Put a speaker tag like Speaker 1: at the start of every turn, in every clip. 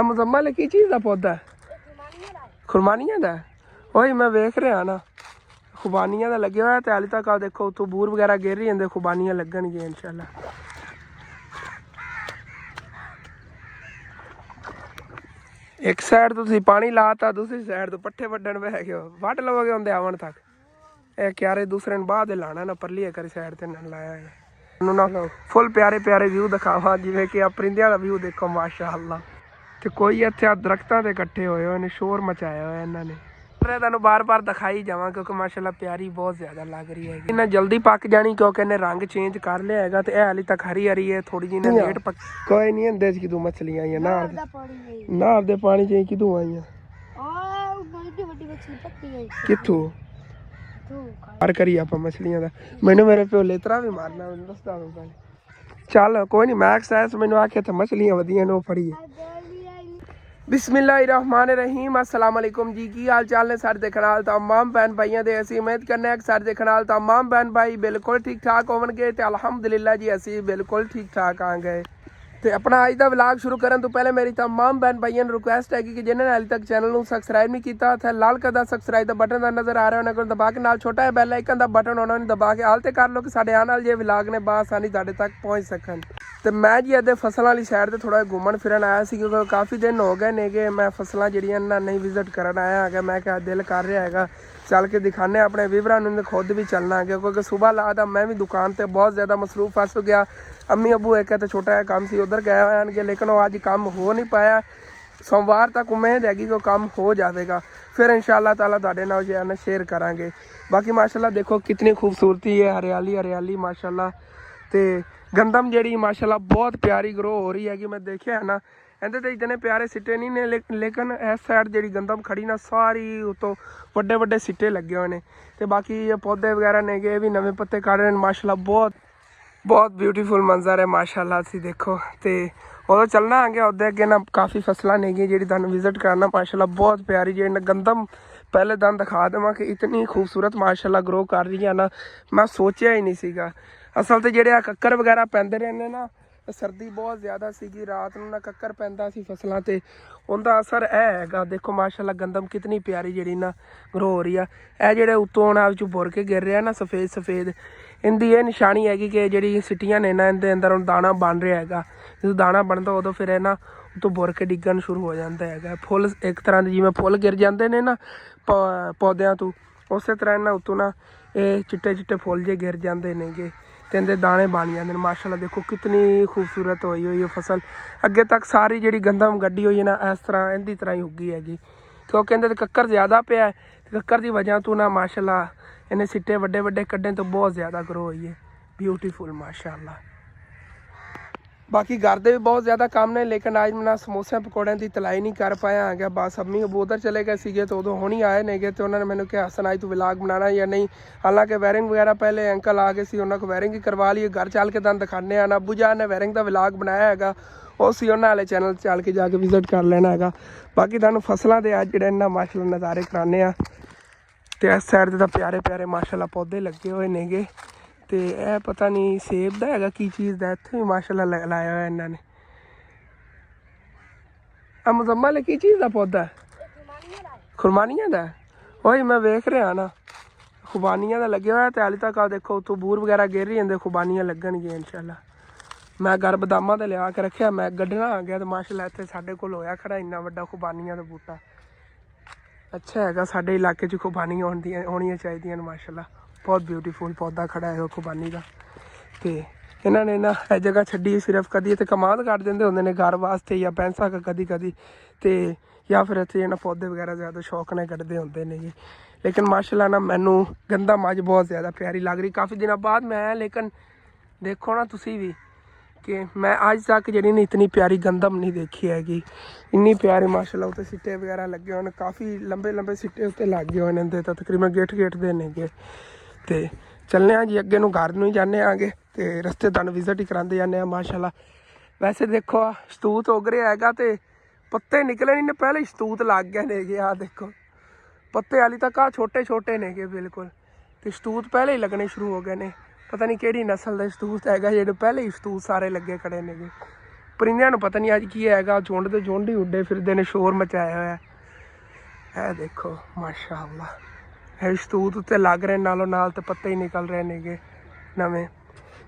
Speaker 1: ਮੁਜ਼ੰਮਲ ਕੀ ਚੀਜ਼ ਦਾ ਪੌਦਾ ਖੁਰਮਾਨੀਆਂ ਦਾ ਉਹੀ ਮੈਂ ਵੇਖ ਰਿਹਾ ਨਾ ਖੁਬਾਨੀਆਂ ਦਾ ਲੱਗਿਆ ਹੋਇਆ ਤੇ ਹਾਲੇ ਤੱਕ ਆ ਦੇਖੋ ਉੱਥੋਂ ਬੂਰ ਵਗੈਰਾ ਗਿਰ ਰਹੀ ਜਾਂਦੇ ਖੁਬਾਨੀਆਂ ਲੱਗਣਗੀਆਂ ਇਨਸ਼ਾਅੱਲਾ। ਇੱਕ ਸਾਈਡ ਤੁਸੀਂ ਪਾਣੀ ਲਾਤਾ ਦੂਸਰੀ ਸਾਈਡ ਤੋਂ ਪੱਠੇ ਵੱਢਣ ਬਹਿ ਗਏ ਵੱਢ ਲਵੋਗੇ ਹੁੰਦੇ ਆਵਣ ਤੱਕ ਇਹ ਕਿਆਰੇ ਦੂਸਰੇ ਨੂੰ ਬਾਅਦ ਲਾਣਾ ਨਾ ਪਰਲੀ ਕਰੀ ਸਾਈਡ ਤੇ ਨਾ ਲਾਇਆ ਹੈ ਉਹਨੂੰ ਨਾ ਫੁੱਲ ਪਿਆਰੇ ਪਿਆਰੇ ਵਿਊ ਦਿਖਾਵਾਂ ਜਿਵੇਂ ਕਿ ਆ ਪਰਿੰਦਿਆਂ ਦਾ ਵਿਊ ਦੇਖੋ ਮਾਸ਼ਾਅੱਲਾ। ਤੇ ਕੋਈ ਇੱਥੇ ਆ ਦਰਖਤਾਂ ਤੇ ਇਕੱਠੇ ਹੋਏ ਨੇ ਸ਼ੋਰ ਮਚਾਇਆ ਹੋਇਆ ਇਹਨਾਂ ਨੇ ਤੁਹਾਨੂੰ ਬਾਰ-ਬਾਰ ਦਿਖਾਈ ਜਾਵਾਂ ਕਿਉਂਕਿ ਮਾਸ਼ਾਅੱਲਾ ਪਿਆਰੀ ਬਹੁਤ ਜ਼ਿਆਦਾ ਲੱਗ ਰਹੀ ਹੈਗੀ। ਇਹਨਾਂ ਜਲਦੀ ਪੱਕ ਜਾਣੀ ਕਿਉਂਕਿ ਇਹਨੇ ਰੰਗ ਚੇਂਜ ਕਰ ਲਿਆ ਹੈਗਾ ਤੇ ਇਹ ਹਾਲੇ ਤੱਕ ਹਰੀ ਹਰੀ ਹੈ ਥੋੜੀ ਜਿਹੀ ਲੇਟ ਪੱਕ ਕੋਈ ਨਹੀਂ ਹੁੰਦੇ ਸੀ ਕਿਦੋਂ ਮਛਲੀਆਂ ਆਈਆਂ ਨਾ ਆਪਦੇ ਪਾਣੀ ਚ ਕਿਦੋਂ ਆਈਆਂ ਕਿੱਥੋਂ ਪਾਰ ਕਰੀ ਆਪਾਂ ਮਛਲੀਆਂ ਦਾ ਮੈਨੂੰ ਮੇਰੇ ਪਿਓ ਲੇਤਰਾ ਵੀ ਮਾਰਨਾ ਮੈਨੂੰ ਦੱਸਦਾ ਪਹਿਲੇ ਚੱਲ ਕੋਈ ਨਹੀਂ ਮੈਕਸ ਐਸ ਮੈਨੂੰ ਆਖਿਆ ਤਾਂ ਮਛਲੀਆਂ ਵਧੀਆਂ ਨੇ ਉਹ ਫੜੀਏ। बिस्मिल्लाहिर्रहमानिर्रहीम अस्सलाम वालेकुम जी की हाल चाल ने सारे देखने वाले तमाम भैन भाइयों दे असी उम्मीद करने कि सारे देखने वाले तमाम भैन भाई बिल्कुल ठीक ठाक होवणगे ते अल्हम्दुलिल्लाह जी असी बिल्कुल ठीक ठाक आ गए। तो अपना अज का व्लॉग शुरू करने तो पहले मेरी तमाम भैन भाइयों ने रिक्वेस्ट है कि जिन्होंने हाले तक चैनल को सबसक्राइब नहीं किया तो लाल कलर का सबसक्राइब का बटन नजर आ रहा है उन्होंने दबा के नाल छोटा बैल आइकन का बटन उन्होंने दबा के हाल तो कर लो कि साढ़े आने वाले व्लॉग ने बआसानी तुहाडे तक पहुँच सकन। तो मैं जी अदे फसलों वाली साइड से थोड़ा घूमन फिरन आया सी क्योंकि काफ़ी दिन हो गए ने कि मैं फसलों जड़ियां नहीं विजिट करन आया है मैं क्या दिल कर रहा है चल के दिखाने अपने व्यूअरां नूं खुद भी चलना है क्योंकि सुबह ला था मैं भी दुकान पर बहुत ज़्यादा मसरूफ फस गया। अम्मी अबू एक तो छोटा है काम से उधर गए हुए हैं लेकिन वो अज काम हो नहीं पाया। सोमवार तक उम्मीद हैगी कि काम हो जाएगा फिर इंशाअल्लाह ताला तुहाडे नाल जो है ना शेयर करांगे। बाकी माशाअल्लाह देखो कितनी खूबसूरती है हरियाली हरियाली माशाअल्लाह। तो गंदम जी माशाअल्लाह बहुत प्यारी ग्रो हो रही है मैं देखिया है ना इहदे ते इतने प्यारे सिट्टे नहीं ने लेकिन इस साइड जी गंदम खड़ी ना सारी उतों वड्डे वड्डे सिट्टे लगे हुए हैं। तो बाकी ये पौधे वगैरह ने ये भी नवे पत्ते काट रहे हैं माशाअल्लाह बहुत ब्यूटीफुल मंजर है माशाअल्लाह सी देखो। तो उदों चलना आ गया उदे अगे ना काफ़ी फसलां ने जी तुहानूं विजिट करना माशाअल्लाह बहुत प्यारी जी गंदम पहले दिन दिखा देवां कि इतनी खूबसूरत माशाअल्लाह ग्रो कर रही है ना मैं सोचिया ही नहीं सीगा। असल तो ਜਿਹੜੇ ਕੱਕਰ वगैरह ਪੈਂਦੇ रहने ना सर्दी बहुत ज़्यादा सी रात ਨੂੰ ना ਕੱਕਰ ਪੈਂਦਾ ਸੀ फसलों ਤੇ ਉਹਦਾ ਅਸਰ ਇਹ ਹੈਗਾ देखो माशाअल्लाह गंदम कितनी प्यारी ਜਿਹੜੀ ना ग्रो हो रही है। ਇਹ ਜਿਹੜੇ ਉੱਤੋਂ ਉਹਨਾਂ ਵਿੱਚ ਬੁਰ ਕੇ ਗਿਰ ਰਿਹਾ ना सफ़ेद इनकी ये निशानी हैगी कि जी सिटियां ने ना इनके अंदर दाना बन रहा है जो दाना बनता उदों फिर ना उतों बुर के डिगन शुरू हो जाता है फुल एक तरह के जिवें फुल गिर जाते हैं ना पौद्यां तो उस तरह ना उतों ना ये चिट्टे चिट्टे फुल जे गिर जाते हैं तो इनके दाने बन जाते हैं माशाअल्लाह। देखो कितनी खूबसूरत हुई हुई है फसल अगे तक सारी जी गंदम गड्डी हुई है ना इस तरह इनकी तरह ही उगी हैगी क्योंकि इहदे कक्कर ज़्यादा पिया है कक्कर की वजह तो ना माशाअल्लाह इन्हें सिट्टे वड्डे वड्डे कड्ढे तो बहुत ज़्यादा ग्रो हुई है ब्यूटीफुल माशाअल्लाह। बाकी घर दे भी बहुत ज़्यादा काम ने लेकिन आज मैं समोसे पकौड़े की तलाई नहीं कर पाया आ गया बस अम्मी अबू उधर चले गए थे तो उदों हुणी आए ने तो उन्होंने मैंने कहा हसन आज तू व्लॉग बनाना या नहीं। हालांकि वायरिंग वगैरह पहले अंकल आ गए सी उन्होंने को वायरिंग ही करवा ली घर चल के तुहानूं दिखाने आना अबू जान ने वायरिंग का व्लॉग बनाया है उस उन्होंने वाले चैनल चल के जाके विजिट कर लेना है। बाकी तुहानूं फसलों के अज जिहड़े इन्ना माशाअल्लाह नज़ारे कराने आ तो इस साइड तो प्यारे प्यारे माशाअल्लाह पौधे लगे हुए ने तो यह पता नहीं सेब का है की चीज़ का इत्थे भी माशाअल्लाह लाया हुआ इन्होंने। मुजम्मल की चीज़ का पौधा खुरमानिया का वही मैं वेख रहा ना खुबानिया का लगे हुआ तो हाले तक आ देखो उतों बूर वगैरह गिर रही जाते खुबानियाँ लगनगियां इंशाअल्लाह। मैं घर बदामा तो लिया के रखा मैं गड्ढना आ गया तो माशाअल्लाह इत्थे साडे कोल होया खड़ा इन्ना वड्डा खुबानिया का बूटा अच्छा है साडे इलाके च खुबानियाँ होनी चाहिए माशाअल्लाह बहुत ब्यूटीफुल पौधा खड़ा है खुबानी का। तो इन्होंने ना यह जगह छड्डी सिर्फ कभी तो कमाद कट देंगे होंगे घर वास्ते या पैंसा कभी कभी तो या फिर इतने ना पौधे वगैरह ज़्यादा शौक ने कटते होंगे ने जी। लेकिन माशाअल्लाह ना मैनू गंदम अज बहुत ज़्यादा प्यारी लग रही काफ़ी दिनों बाद मैं आया लेकिन देखो ना तुसी भी कि मैं अज तक जी ने इतनी प्यारी गंदम नहीं देखी हैगी इन्नी प्यारी माशाअल्लाह उत्ते सिट्टे वगैरह लगे हुए काफ़ी लंबे लंबे सिट्टे उत्ते लगे हुए हैं तो तकरीबन गेट दे ने तो चलने जी अगे नूं घर नूं ही जाने आगे तो रस्ते तुहानूं विजिट ही कराते जाने माशाअल्लाह। वैसे देखो शतूत उग रहा है तो पत्ते निकले नहीं पहले शतूत लग गए ने आ देखो पत्ते हाली तक आ छोटे छोटे ने बिल्कुल तो शतूत पहले ही लगने शुरू हो गए ने पता नहीं किहड़ी नस्ल का शतूत है जेडे पहले ही शतूत सारे लगे खड़े ने परिंदिਆਂ ਨੂੰ पता नहीं अज की हैगा, झुंड ते झुंड ही उड्डे फिरदे ने, शोर मचाया होया है। देखो माशाअल्लाह, है शतूत उत्ते लग रहे नालों नाल ते पत्ते ही निकल रहे नेगे नवें।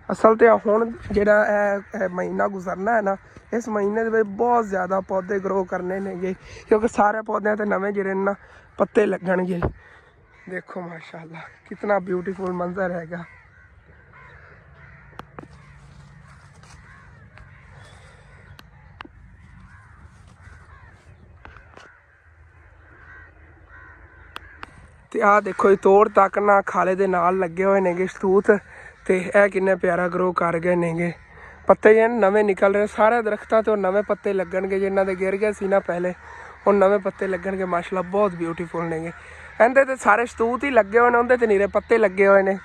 Speaker 1: असल तो हुण जिहड़ा महीना गुजरना है ना, इस महीने दे बहुत ज़्यादा पौधे ग्रो करने नेगे, क्योंकि सारे पौधों ते नवें जिहड़े ना पत्ते लगणगे। देखो माशाअल्लाह कितना ब्यूटीफुल मंजर हैगा। ते आ देखो ये तोड़ तक ना खाले दे नाल लगे हुए नेगे शतूत, ते यह किन्ने प्यारा ग्रो कर गए नेगे। पत्ते जे नवे निकल रहे, सारे दरख्तां तो नवे पत्ते लगणगे, जिन्हां दे गिर गए सी ना पहले, हुण नवे पत्ते लगणगे। माशाअल्लाह बहुत ब्यूटीफुल नेगे। इहदे ते सारे शतूत ही लगे हुए ने, उहदे ते नीरे पत्ते लगे हुए ने।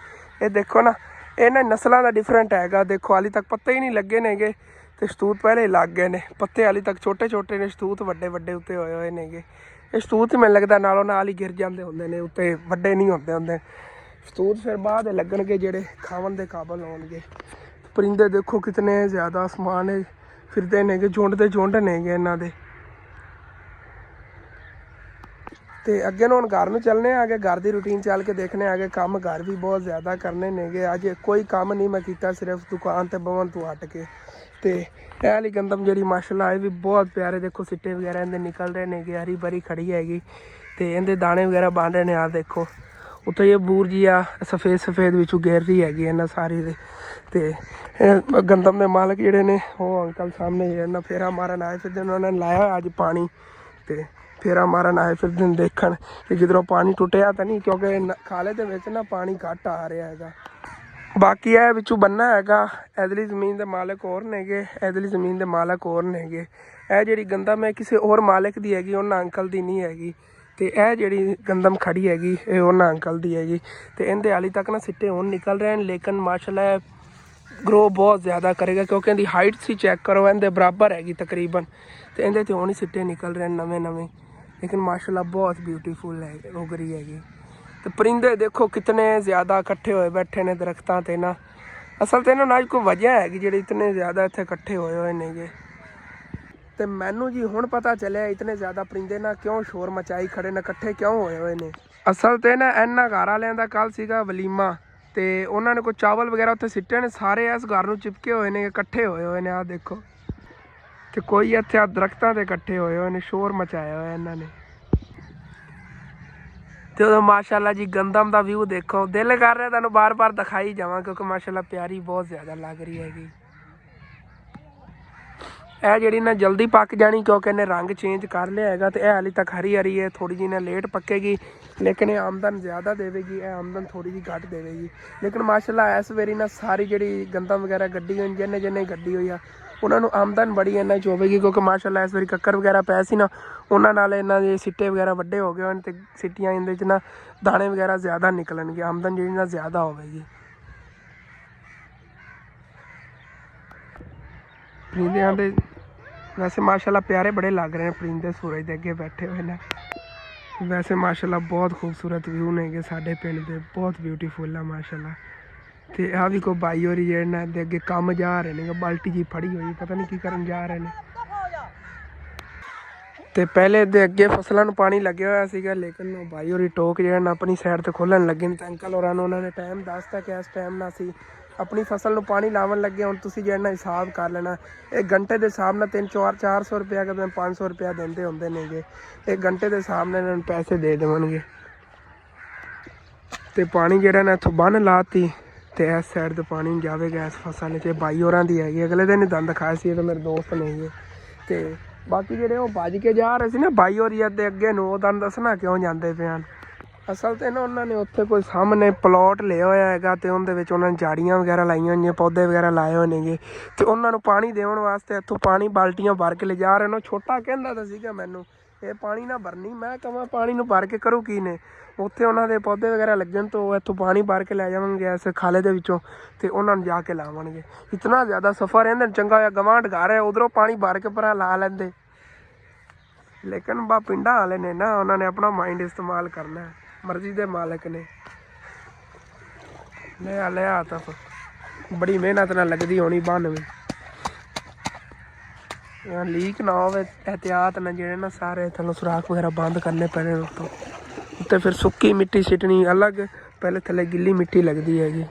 Speaker 1: ये देखो ना, इन्हां नस्लां दा डिफरेंट हैगा। देखो हाली तक पत्ते ही नहीं लगे नेगे, ते शतूत पहले ही लग गए ने। पत्ते हाली तक छोटे छोटे ने, शतूत वड्डे वड्डे उत्ते होए हुए नेगे। ये शतूत मैनूं लगदा नालों नाल ही गिर जांदे हुंदे ने, उत्ते वड्डे नहीं हुंदे हुंदे शतूत। फिर बाद लगणगे जेहड़े खावन दे काबल होणगे। परिंदे देखो कितने ज़्यादा आसमान फिरदे नेगे, झुंड ते झुंड नेगे इन्हां दे। ते अगे हुण घर नूं चलने आगे, घर की रूटीन चल के देखने आगे। काम घर भी बहुत ज़्यादा करने नेगे, अज कोई काम नहीं मैं किया, सिर्फ दुकान ते बवन तो हट के। ते एह वाली गंदम जी माशाअल्लाह ये भी बहुत प्यारे, देखो सिट्टे वगैरह इहदे निकल रहे नेगे, हरी भरी खड़ी हैगी। ते इहदे दाने वगैरह बन रहे ने। आ देखो उत्ते ये बूर जी आ सफ़ेद सफ़ेद विचों गिर रही हैगी इन्हां सारी दे। ते गंदम के मालक जिहड़े ने वो अंकल सामने जिहड़े फेरा मारन आए फिरदे, उन्होंने लाया अज पानी, ते फेरा मारन आए फिर दिन देखण कि किधरों पानी टुटिया तो नहीं, क्योंकि खाले दे विच ना पानी घट आ रहा है। बाकी है विचों बनना हैगा। इधरली जमीन के मालक होर नेगे, इधरली जमीन के मालक होर नेगे। यह जी गंदम है किसी होर मालिक की हैगी, उन्हां अंकल की नहीं हैगी। तो यह जी गंदम खड़ी हैगी ये उन्हां अंकल की हैगी। तो इहदे हाली तक ना सिट्टे हुण निकल रहे हैं, लेकिन माशाअल्लाह ग्रो बहुत ज़्यादा करेगा, क्योंकि इहदी हाइट सी चैक करो, इहदे बराबर हैगी तकरीबन। तो इहदे ते हुण ही सिट्टे निकल रहे हैं नवे नवे, लेकिन माशाअल्लाह बहुत ब्यूटीफुल है उग रही हैगी। तो परिंदे देखो कितने ज़्यादा इकट्ठे होए बैठे ने दरख्तां ते ना। असल तो इन्होंने अज कोई वजह हैगी जेह्ड़े इतने ज़्यादा इत्थे इकट्ठे होए हुए नेगे। तो मैनू जी हुण पता चलिया इतने ज़्यादा परिंदे ना क्यों शोर मचाई खड़े ने, इकट्ठे क्यों होए हुए ने। असल तो ना इन्हां घर वालियां दा कल सीगा वलीमा, तो उन्होंने कोई चावल वगैरह उत्थे सिੱਟੇ ने, सारे इस घर नूं चिपके हुए ने, इकट्ठे होए हुए ने। आ देखो तो कोई इत्थे आ दरख्तां ते इकट्ठे होए हुए ने, शोर मचाया हुआ इन्होंने। तो माशाअल्लाह जी गंदम का व्यू देखो, दिल कर रहा तुहानूं बार बार दिखाई जावां, क्योंकि माशाअल्लाह प्यारी बहुत ज़्यादा लग रही हैगी। यह जी ना जल्दी पक जानी, क्योंकि इन्हें रंग चेंज कर लिया है। तो यह हाली तक हरी हरी है, थोड़ी जी ने लेट पकेगी, लेकिन यह आमदन ज़्यादा देगी, यह आमदन थोड़ी जी घट देगी। लेकिन माशाअल्लाह इस वेरी ना सारी जी गंदम वगैरह गड्डी हुई, जिन्हें जिन्हें गड्डी हुई आ उन्होंने आमदन बड़ी इन्हों च होगी, क्योंकि माशाअल्लाह इस बारी कक्कर वगैरह पै सी ना, उन्होंने इन्हों के सिट्टे वगैरह वड्डे हो गए तो सिट्टियाँ इहदे च ना दाने वगैरह ज़्यादा निकलणगे, आमदन जी ना ज़्यादा होगी। परिंदियां दे वैसे माशाअल्लाह प्यारे बड़े लग रहे हैं परिंदे, सूरज के अगे बैठे हुए हैं। वैसे माशाअल्लाह बहुत खूबसूरत व्यू ने साडे पिंड दे, बहुत ब्यूटीफुल है माशाअल्लाह। तो आ भी कोई भाई होरी जेहड़े ने अगे कम जा रहे हैं, बाल्टी जी फड़ी हुई, पता नहीं की करन जा रहे हैं। तो पहले दे अगे फसलों पानी लगे हुआ सीगा, लेकिन भाई होरी टोक जो अपनी साइड तो खोलन लगे, तो अंकल होरां नूं उन्होंने टाइम दसता कि इस टाइम ना असीं अपनी फसल नूं पानी लावन लगे। हुण तुसीं जिहड़ा हिसाब कर लेना, एक घंटे के हिसाब नाल 300-400 रुपया कदे 500 रुपया देंदे हुंदे नेगे, एक घंटे के हिसाब नाल इन्हां नूं पैसे दे देवणगे। तो पानी जिहड़ा ना इत्थों बन लाती, तो इस साइड तो पानी जाएगा इस फसल च, भाई होरां दी हैगी। अगले दिन ही दंद खाए सी, तो मेरे दोस्त ने ये। तो बाकी जेह्ड़े वो भज के जा रहे सी ना भाई होरी दे अगे नूं, ओह दंद दसना क्यों जांदे पे हन। असल तो ना उन्होंने उत्थे कोई सामने प्लॉट लिया होया हैगा, तो उहदे विच उन्होंने झाड़ियाँ वगैरह लाइया होईयां, पौधे वगैरह लाए हुए नेगे। तो उन्होंने पानी देवन वास्ते इत्थों पानी बाल्टियां भर के ले जा रहे ने। छोटा कहंदा तां सीगा मैनूं ये पानी ना भरनी, मैं कहां पानी नूं भर के करूँ की ने, उत्थे उन्हां दे पौधे वगैरह लगन, तो इत्थों पानी भर के लै जावणगे इस खाले दे विचों, ते उन्हां नूं जाके लावणगे। इतना ज़्यादा सफ़र इहदे चंगा होया गवांढ घर है, उधरों पानी भर के भरा ला लैंदे। लेकिन बा पिंडां वाले ने ना, उन्होंने अपना माइंड इस्तेमाल करना है, मर्जी दे मालिक ने। लिया तो बड़ी मेहनत ना लगती होनी बन में। लीक ना हो, एहतियात ना जेड़े ना सारे थल्लों सुराख वगैरह बंद करने पैने उत्तों। उत्ते फिर सुक्की मिट्टी सिटनी अलग, पहले थल्ले गिल्ली मिट्टी लगती हैगी।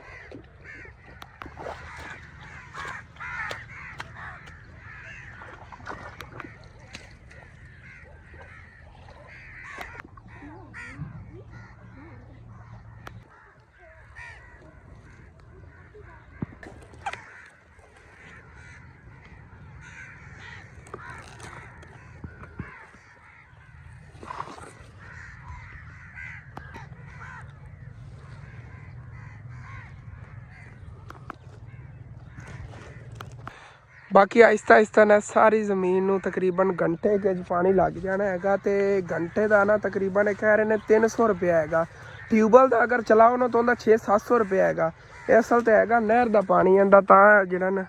Speaker 1: बाकी आहिस्ता आहिस्ता ना सारी ज़मीन नूं तकरीबन घंटे के पानी लग जाना हैगा। ते घंटे का ना तकरीबन कह रहे ने 300 रुपया हैगा। ट्यूबवैल का अगर चलाओ ना तो उनका 600-700 रुपया हैगा। असल तो हैगा नहर का पानी आंदा तां जिहड़ा ना।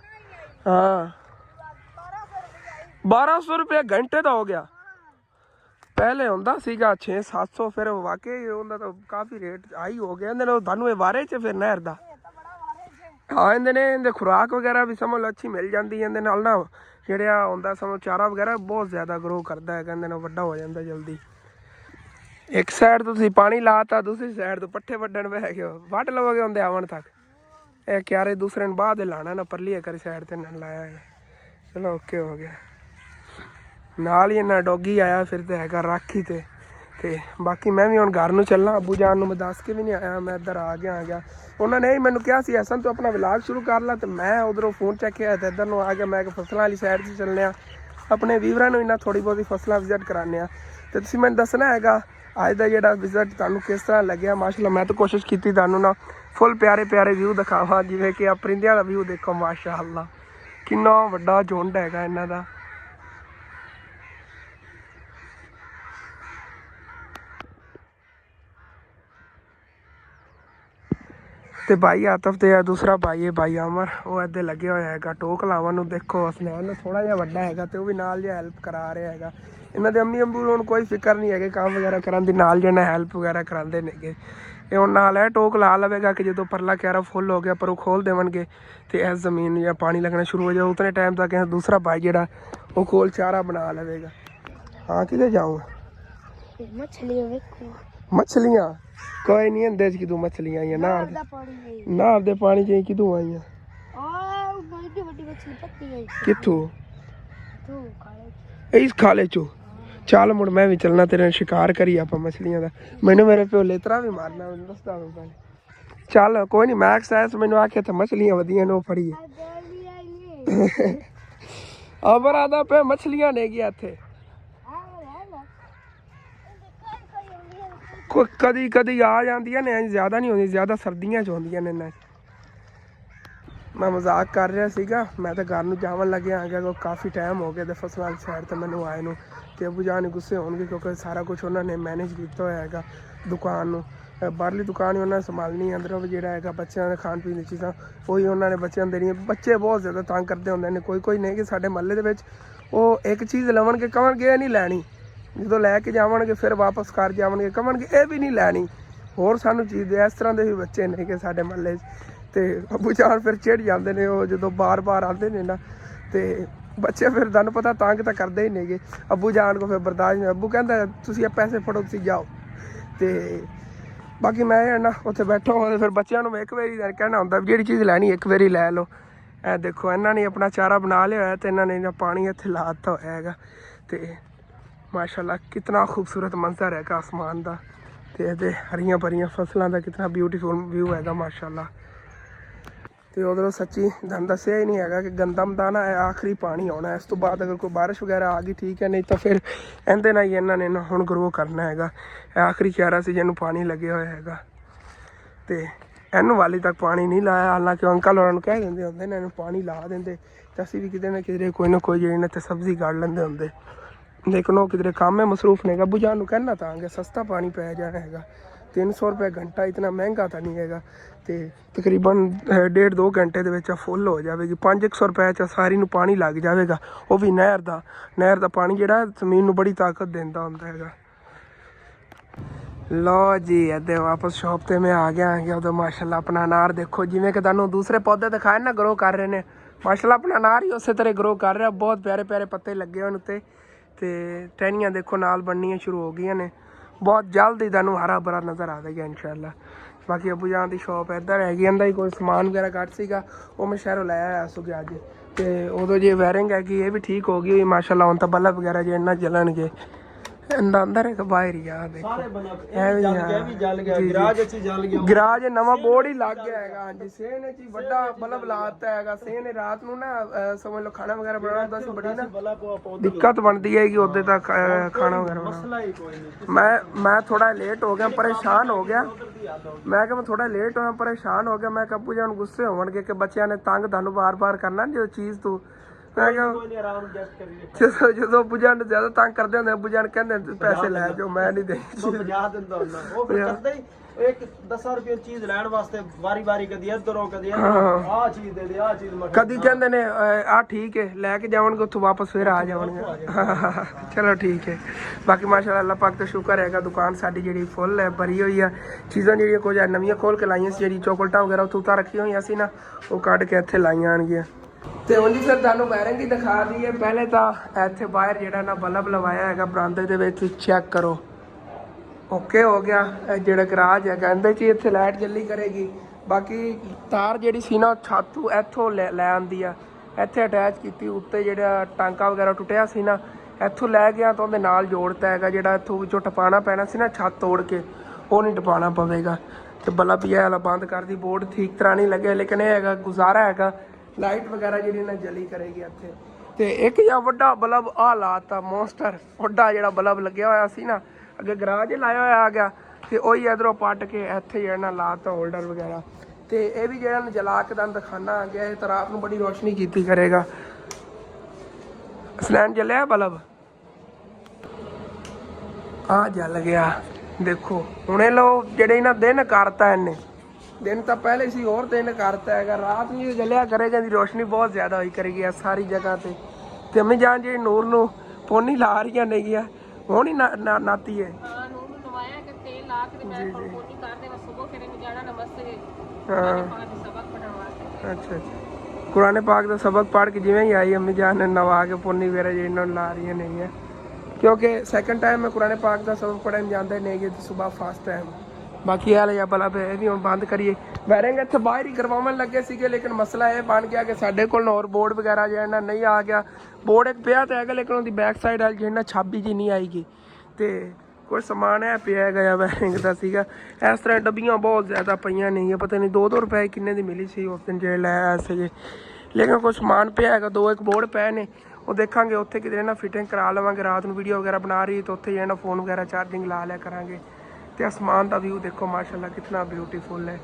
Speaker 1: हाँ 1200 रुपया घंटे का हो गया। पहले होंदा सीगा 600-700, फिर वाकई उनका तो काफ़ी रेट हाई हो गया। थानू बारे च फिर नहर का हाँ इन्हें खुराक वगैरह भी समझ लो अच्छी मिल जाती है। नाल ना ਜਿਹੜਾ ਹੁੰਦਾ समझ चारा वगैरह बहुत ज़्यादा ग्रो करता है, कहते हैं ਵੱਡਾ हो जाता जल्दी। एक साइड तो तुसीं पानी लाता, दूसरी साइड तो पट्ठे वड्डण बह गए, वड्ड लवोगे आंदे आवन तक। ये क्यारे दूसरे ने बाद लाना ना, परली करी साइड ते ना लाया है। चलो ओके हो गया। नाल ही ना डॉगी आया फिर तो हैगा राखी ते बाकी मैं भी हुण घर नूं चलना। अबू जान नूं मैं दस के भी नहीं आया, मैं इधर आ गया। उन्होंने ही मैंने कहा हसन तो अपना व्लॉग शुरू कर ला, तो मैं उधरों फोन चक्या तो इधर आ गया। मैं फसलों वाली साइड से चलने अपने व्यूवरां नूं इन्ना थोड़ी बहुत फसलां विजिट कराने। तो तुसीं मैनूं दसना हैगा अज दा जिहड़ा विजिट तुहानूं किस तरह लग्या। माशाअल्लाह मैं तो कोशिश की तुहानूं ना फुल प्यारे प्यारे व्यू दिखावां, जिवें कि परिंदियां दा व्यू देखो माशाअल्लाह किन्ना वड्डा झुंड हैगा इन्हां दा। तो भाई आतफ तो दूसरा भाई है भाई अमर, वो इधर लगे हुए है टोक लावन। देखो असनैन थोड़ा जहा वड्डा है तो वह भी नाल जो हैल्प करा रहा है। इन्हों के अम्मी अंबू हूँ कोई फिक्र नहीं है काम वगैरह कराने की, नाल जो हैल्प वगैरह कराते हैं। ये हूँ नाल है टोक ला लवेगा कि जो परला क्यारा फुल हो गया पर वो खोल देवनगे तो इस जमीन या पानी लगना शुरू हो जाए, उतने टाइम तक दूसरा भाई जोड़ा वो खोल चारा बना लवेगा। हाँ किधर जाऊँ? मछलियाँ कोई नहीं अंदर कि तू मछलियाँ आई नहार दे पानी च कितों आई कितों इस खाले चो। चल मुड़ मैं भी चलना तेरे शिकार करी आप मछलियां का। मैंने मेरे प्यो लेतरा भी मारना दसदा मैं। चल कोई नहीं मैक्स आया तो मैंने आख्या था मछलियां वधिया ने फड़ी अबर आदा पे मछलियां ने गया थे कदी कदी आ जाती ने, ज़्यादा नहीं होती, ज़्यादा सर्दियां च होंदियां ने इन्हें। मैं मजाक कर रहा सीगा, मैं तो घर नूं जावन लगे आ गया काफ़ी टाइम हो गया तो फसलों वाली साइड तो मैनू आए नूं। तो अबू जान गुस्से होणगे क्योंकि सारा कुछ उन्होंने मैनेज किया होया है दुकान नूं। बाहरली दुकान ही उन्होंने संभालनी, अंदरों भी जिहड़ा है बच्चों के खाण पीण की चीज़ां वही उन्होंने बच्चों देनी। बच्चे बहुत ज़्यादा तंग करते होंगे ने, कोई नहीं कि साडे महल्ले दे विच वो एक चीज़ लवणगे कवणगे नहीं लैनी, जो लैके जावणगे फिर वापस कर जावणगे कवणगे ये भी नहीं लैनी, होर सानू चीज़ दे। इस तरह के भी बच्चे ने कि साडे महल्ले ते अबू जान फिर चिड़ जाते हैं वो जो बार बार आते हैं ना। तो बच्चे फिर तुहानूं पता तंग तो करते ही नहीं गे। अबू जान को फिर बर्दाश्त नहीं, अबू कहता तुसीं पैसे फड़ो तुसीं जाओ। तो बाकी मैं ना उत्थे बैठा हो फिर बच्चों को एक बारी कहना होंदा जिहड़ी चीज़ लैनी एक बारी लै लो। ए देखो इन्होंने अपना चारा बना लिया है तो इन्होंने पानी इत्थे ला दित्ता होया हैगा। तो माशाअल्लाह कितना खूबसूरत मंजर है आसमान का, तो हरियां भरियां फसलों का कितना ब्यूटीफुल व्यू है माशाअल्लाह। तो उधरों सच्ची तुहानूं दस्सिया ही नहीं है कि गंदम का ना आखिरी पानी आना है, इस तो बाद अगर कोई बारिश वगैरह आ गई ठीक है, नहीं तो फिर इहदे नाल ही इन्होंने ना हुण ग्रो करना है। आखिरी क्यारा से जिन्होंने पानी लगे हुए है तो इनू वाली तक पानी नहीं लाया, हालांकि अंकल उन्होंने कह देंगे होंगे इन्होंने पानी ला देंगे तो असीं भी किते ना किते कोई ना कोई जी इत्थे सब्जी गाड़ लेंदे होंगे, लेकिन वो किधरे काम में मसरूफ नहीं है। अबू जान नूं कहना तां कि सस्ता पानी पै जाना है। 300 रुपये घंटा इतना महंगा तो नहीं है। तो तकरीबन 1.5-2 घंटे के फुल हो जाएगी। 500 रुपये च सारी नूं पानी लग जाएगा, वो भी नहर का पानी जिहड़ा जमीन नूं बड़ी ताकत देंदा हुंदा है। लो जी अदे वापस शॉप पे मैं आ गया। तो माशाल्लाह अपना अनार देखो, जिमें कि तुहानूं दूसरे पौधे दिखाए ना ग्रो कर रहे हैं, ਮਾਸ਼ਾਅੱਲਾ ਆਪਣਾ ਅਨਾਰ ਹੀ ਉਸੇ ਤਰ੍ਹਾਂ ਗਰੋ ਕਰ ਰਿਹਾ, ਬਹੁਤ ਪਿਆਰੇ ਪਿਆਰੇ ਪੱਤੇ ਲੱਗੇ ਹੋਣ ਉੱਤੇ ਤੇ ਟਹਿਣੀਆਂ ਦੇਖੋ ਨਾਲ ਬਣਨੀਆਂ ਸ਼ੁਰੂ ਹੋ ਗਈਆਂ ਨੇ। ਬਹੁਤ ਜਲਦ ਹੀ ਤੁਹਾਨੂੰ ਹਰਾ ਭਰਾ ਨਜ਼ਰ ਆਵੇਗਾ ਇਨਸ਼ਾਅੱਲਾ। ਬਾਕੀ ਅੱਬੂ ਜਾਨ ਦੀ ਸ਼ੌਪ ਇੱਧਰ ਹੈਗੀ, ਕਹਿੰਦਾ ਹੀ ਕੋਈ ਸਮਾਨ ਵਗੈਰਾ ਘੱਟ ਸੀਗਾ ਉਹ ਮੈਂ ਸ਼ਹਿਰੋਂ ਲੈ ਆਇਆ ਸੀਗਾ ਅੱਜ। ਤੇ ਉਦੋਂ ਜੇ ਵਾਇਰਿੰਗ ਹੈਗੀ ਇਹ ਵੀ ਠੀਕ ਹੋ ਗਈ ਮਾਸ਼ਾਅੱਲਾ। ਹੁਣ ਤਾਂ ਬੱਲਬ ਵਗੈਰਾ ਜੇ ਇੰਨਾ ਚੱਲਣਗੇ। ਅੰਦਰ ਇੱਕ ਬਾਹਰ ਹੀ ਆ ਦੇਖੋ ਗਰਾਜ ਨਵਾਂ ਬੋਰਡ ਹੀ ਲੱਗ ਗਿਆ ਹੈਗਾ। ਹਾਂਜੀ ਸੇਨ ਨੇ ਜੀ ਵੱਡਾ ਬਲਬ ਲਾਤਾ ਹੈਗਾ। ਸੇਨ ਨੇ ਰਾਤ ਨੂੰ ਨਾ ਸਮਝ ਲਓ ਖਾਣਾ ਵਗੈਰਾ ਬਣਾਉਣਾ ਹੁੰਦਾ ਸੀ, ਬੜੀ ਨਾ ਦਿੱਕਤ ਬਣਦੀ ਹੈਗੀ ਉਹਦੇ ਤੱਕ ਖਾਣਾ ਵਗੈਰਾ ਬਣਾਉਣਾ। ਮੈਂ ਥੋੜਾ ਲੇਟ ਹੋ ਗਿਆ, ਪਰੇਸ਼ਾਨ ਹੋ ਗਿਆ। ਮੈਂ ਕਿਹਾ ਮੈਂ ਥੋੜਾ ਲੇਟ ਹੋਇਆ, ਪਰੇਸ਼ਾਨ ਹੋ ਗਿਆ। ਮੈਂ ਕਿਹਾ ਅੱਬੂ ਜਾਨ ਗੁੱਸੇ ਹੋਣਗੇ ਕਿ ਬੱਚਿਆਂ ਨੇ ਤੰਗ ਤੁਹਾਨੂੰ ਬਾਰ-ਬਾਰ ਕਰਨਾ ਜੋ ਚੀਜ਼ ਤੂੰ। ਮੈਂ ਕਿਹਾ ਜਦੋਂ ਅੱਬੂ ਜਾਨ ਜ਼ਿਆਦਾ ਤੰਗ ਕਰਦੇ ਹੁੰਦੇ ਅੱਬੂ ਜਾਨ ਕਹਿੰਦੇ ਪੈਸੇ ਲੈ ਜਾਓ, ਮੈਂ ਨਹੀਂ ਦੇ।
Speaker 2: 10 ਰੁਪਏ ਚੀਜ਼ ਲੈਣ ਵਾਸਤੇ ਵਾਰੀ ਕਦੀ ਇੱਧਰ ਹੋ ਕਦੀ ਆਹ ਚੀਜ਼ ਦੇ ਦੇ, ਆਹ ਚੀਜ਼
Speaker 1: ਕਦੀ ਕਹਿੰਦੇ ਨੇ ਆਹ ਠੀਕ ਹੈ ਲੈ ਕੇ ਜਾਵਣਗੇ ਉੱਥੋਂ ਵਾਪਸ ਫਿਰ ਆ ਜਾਵਣਗੇ। ਚਲੋ ਠੀਕ ਹੈ। ਬਾਕੀ ਮਾਸ਼ਾਅੱਲਾ ਅੱਲਾਹ ਪਾਕ ਦਾ ਸ਼ੁਕਰ ਹੈਗਾ, ਦੁਕਾਨ ਸਾਡੀ ਜਿਹੜੀ ਫੁੱਲ ਹੈ, ਭਰੀ ਹੋਈ ਆ। ਚੀਜ਼ਾਂ ਜਿਹੜੀਆਂ ਕੁਝ ਨਵੀਆਂ ਖੋਲ ਕੇ ਲਾਈਆਂ ਸੀ, ਜਿਹੜੀ ਚੋਕਲੇਟਾਂ ਵਗੈਰਾ ਉੱਥੋਂ ਤਾਂ ਰੱਖੀਆਂ ਹੋਈਆਂ ਸੀ ਨਾ, ਉਹ ਕੱਢ ਕੇ ਇੱਥੇ ਲਾਈਆਂ ਆਣਗੀਆਂ। ਤੇ ਹੁਣ ਜੀ ਫਿਰ ਤੁਹਾਨੂੰ ਵਾਇਰਿੰਗ ਹੀ ਦਿਖਾ ਦਈਏ। ਪਹਿਲੇ ਤਾਂ ਇੱਥੇ ਬਾਹਰ ਜਿਹੜਾ ਨਾ ਬਲਬ ਲਵਾਇਆ ਹੈਗਾ ਬਰਾਂਡੇ ਦੇ ਵਿੱਚ, ਚੈੱਕ ਕਰੋ ਓਕੇ ਹੋ ਗਿਆ। ਜਿਹੜਾ ਗਰਾਜ ਹੈਗਾ ਇਹਦੇ 'ਚ ਇੱਥੇ ਲਾਈਟ ਜੱਲੀ ਕਰੇਗੀ। ਬਾਕੀ ਤਾਰ ਜਿਹੜੀ ਸੀ ਨਾ ਛੱਤ ਇੱਥੋਂ ਲੈ ਆਂਦੀ ਆ, ਇੱਥੇ ਅਟੈਚ ਕੀਤੀ। ਉੱਤੇ ਜਿਹੜਾ ਟਾਂਕਾ ਵਗੈਰਾ ਟੁੱਟਿਆ ਸੀ ਨਾ ਇੱਥੋਂ ਲੈ ਗਿਆ ਤਾਂ ਉਹਦੇ ਨਾਲ ਜੋੜਤਾ ਹੈਗਾ। ਜਿਹੜਾ ਇੱਥੋਂ ਵਿੱਚੋਂ ਟਪਾਉਣਾ ਪੈਣਾ ਸੀ ਨਾ ਛੱਤ ਤੋੜ ਕੇ, ਉਹ ਨਹੀਂ ਟਪਾਉਣਾ ਪਵੇਗਾ। ਤੇ ਬਲਬ ਇਹ ਵਾਲਾ ਬੰਦ ਕਰਦੀ, ਬੋਰਡ ਠੀਕ ਤਰ੍ਹਾਂ ਨਹੀਂ ਲੱਗਿਆ, ਲੇਕਿਨ ਇਹ ਹੈਗਾ ਗੁਜ਼ਾਰਾ ਹੈਗਾ। ਲਾਈਟ ਵਗੈਰਾ ਜਿਹੜੀ ਨਾ ਜਲੀ ਕਰੇਗੀ ਇੱਥੇ। ਤੇ ਇੱਕ ਜਾਂ ਵੱਡਾ ਬਲਬ ਆਹ ਲਾਤਾ ਮੋਸਟਰ, ਵੱਡਾ ਜਿਹੜਾ ਬਲਬ ਲੱਗਿਆ ਹੋਇਆ ਸੀ ਨਾ ਅੱਗੇ ਗਰਾਜ ਲਾਇਆ ਹੋਇਆ ਆ ਗਿਆ, ਤੇ ਉਹੀ ਇਧਰੋਂ ਪੱਟ ਕੇ ਇੱਥੇ ਜਿਹੜਾ ਨਾ ਲਾਤਾ ਹੋਲਡਰ ਵਗੈਰਾ। ਤੇ ਇਹ ਵੀ ਜਿਹੜਾ ਜਲਾ ਕੇ ਤੁਹਾਨੂੰ ਦਿਖਾਣਾ ਆ ਗਿਆ, ਇਹ ਤਾਂ ਰਾਤ ਨੂੰ ਬੜੀ ਰੋਸ਼ਨੀ ਕੀਤੀ ਕਰੇਗਾ। ਸਲੈਂਡ ਜਲਿਆ ਬਲਬ ਆ ਜਲ ਗਿਆ ਦੇਖੋ। ਹੁਣ ਇਹ ਲੋ ਜਿਹੜੇ ਨਾ ਦਿਨ ਕਰਤਾ ਇਹਨੇ, दिन तो पहले सी और दिन करता है, रात में जलिया करेगा दी रोशनी बहुत ज़्यादा हुई करेगी सारी जगह पे। ते अम्मी जान जी नूर नू पोनी ला रही नहीं गया वो नहीं नाती है। अच्छा कुरान पाक का सबक पढ़ के जिवें ही आई अम्मी जान ने नवा के पोनी वगैरह जी इन्होंने ला रही नहीं है, क्योंकि सैकेंड टाइम मैं कुरान पाक का सबक पढ़ने जाता नहीं गया सुबह फर्स्ट टाइम। बाकी हाल या बल्ब है भी हम बंद करिए। वायरिंग इतने बाहर ही करवाने लगे थे, लेकिन मसला ये बन गया कि साढ़े को और बोर्ड वगैरह जो है ना नहीं आ गया। बोर्ड एक पिया तो है लेकिन उसकी बैक साइड वाल जो है ना छाबी जी नहीं आएगी। तो कुछ समान है पिया गया वायरिंग का सीगा। इस तरह डब्बियाँ बहुत ज़्यादा पईयां नहीं है, पता नहीं 2-2 रुपए किन्ने दी मिली सी उस दिन जो लाया सी। लेकिन कुछ समान पिया है, 2-1 बोर्ड पे ने वो देखा उत्थे कितने ना फिटिंग करा लवेंगे। रात में वीडियो वगैरह बना रही तो उत्थे जो है ना फोन वगैरह चार्जिंग ला लिया करांगे। तो आसमान का व्यू देखो माशाल्लाह कितना ब्यूटीफुल है।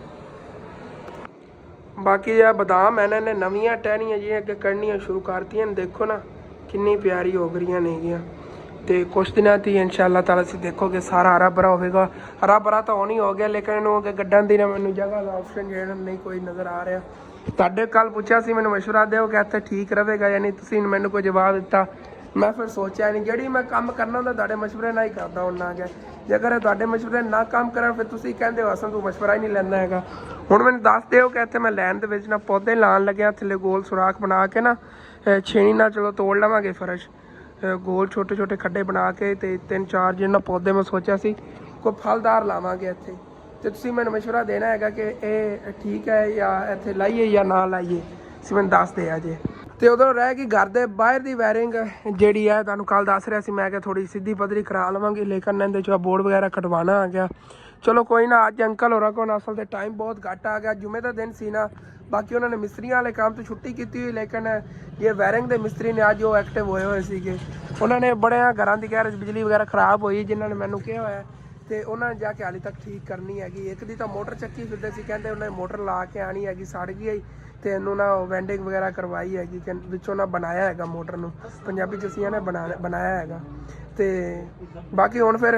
Speaker 1: बाकी यह बादाम है इन्होंने नवियां टहनियां जी अगे करनियां शुरू करती देखो ना कितनी प्यारी हो गई नहीं। तो कुछ दिनों ही इंशाअल्लाह ताला से देखोगे सारा हरा भरा होगा। हरा भरा तो होनी हो गया, लेकिन इन्हों अगे गड्ढन की मैं जगह का ऑप्शन जो नहीं कोई नज़र आ रहा। तुहाडे कल पूछा सी मैंने मशवरा दो कि इत्थे ठीक रहेगा या नहीं, तुसीं मैंने कोई जवाब दिता। मैं फिर सोचा नहीं जी मैं काम करना होंदा तुहाडे मशवरे ना ही करदा होना है। जेकर तुहाडे मशवरे ना काम करन फिर तुसीं कहंदे हो असां तू मशवरा ही नहीं लैंदा हैगा। हुण मैनूं दस दिओ कि इत्थे मैं लैन दे विच ना पौधे लाण लग्या, थल्ले गोल सुराख बना के ना छेनी नाल चलो तोड़ लवांगे फर्श, गोल छोटे छोटे खड्डे बना के ते 3-4 जिन्ना पौधे मैं सोचा सी कोई फलदार लावांगे इत्थे। तो तुसीं मैनूं मशवरा देना है कि ये ठीक है या इत्थे लाइए या ना लाइए, तुसीं मैनूं दस दिया जे। तो उधरों रह गई घर के बाहर की वायरिंग जी है, तुहानूं कल दस रहा सी मैं कि थोड़ी सीधी पद्धरी करा लवांगी, लेकिन इहदे चों बोर्ड वगैरह कटवाना आ गया। चलो कोई ना, अज अंकल होरां कोल असल ते टाइम बहुत घट आ गया, जुमे का दिन सी ना। बाकी उन्होंने मिस्त्रियों वाले काम तो छुट्टी की हुई, लेकिन ये वायरिंग के मिस्त्री ने अज वो एक्टिव होए हुए थे। उन्होंने बड़े घर की गैर बिजली वगैरह खराब हुई जिन्होंने मैनू कहा है, तो उन्होंने जाके हाली तक ठीक करनी हैगी। एक दी तो मोटर चक्की फिरदे सी, कहते उन्होंने मोटर ला के आनी हैगी, सड़ गई है तो इनू ना वेंडिंग वगैरह करवाई हैगी, विचों ना बनाया हैगा मोटर नूं, पंजाबी च असीं ने बनाया हैगा। तो बाकी हुण फिर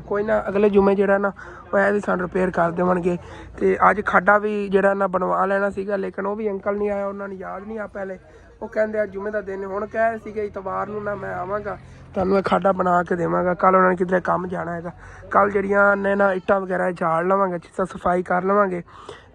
Speaker 1: कोई ना अगले जुमे जिहड़ा ना वह भी सानूं रिपेयर कर देवणगे। तो अज खाडा भी जिहड़ा ना बनवा लेना सीगा, लेकिन वो भी अंकल नहीं आया, उन्होंने याद नहीं आ पहले। वो कहंदे अज जुमे का दिन हुण कह रहे सीगे इतवार नूं ना मैं आवांगा तुहानूं खाडा बना के देवांगा। कल उन्होंने किधरे काम जाना हैगा, कल जिहड़ियां ने ना इट्टां वगैरह झाड़ लवांगे, अच्छी सफाई कर लवांगे।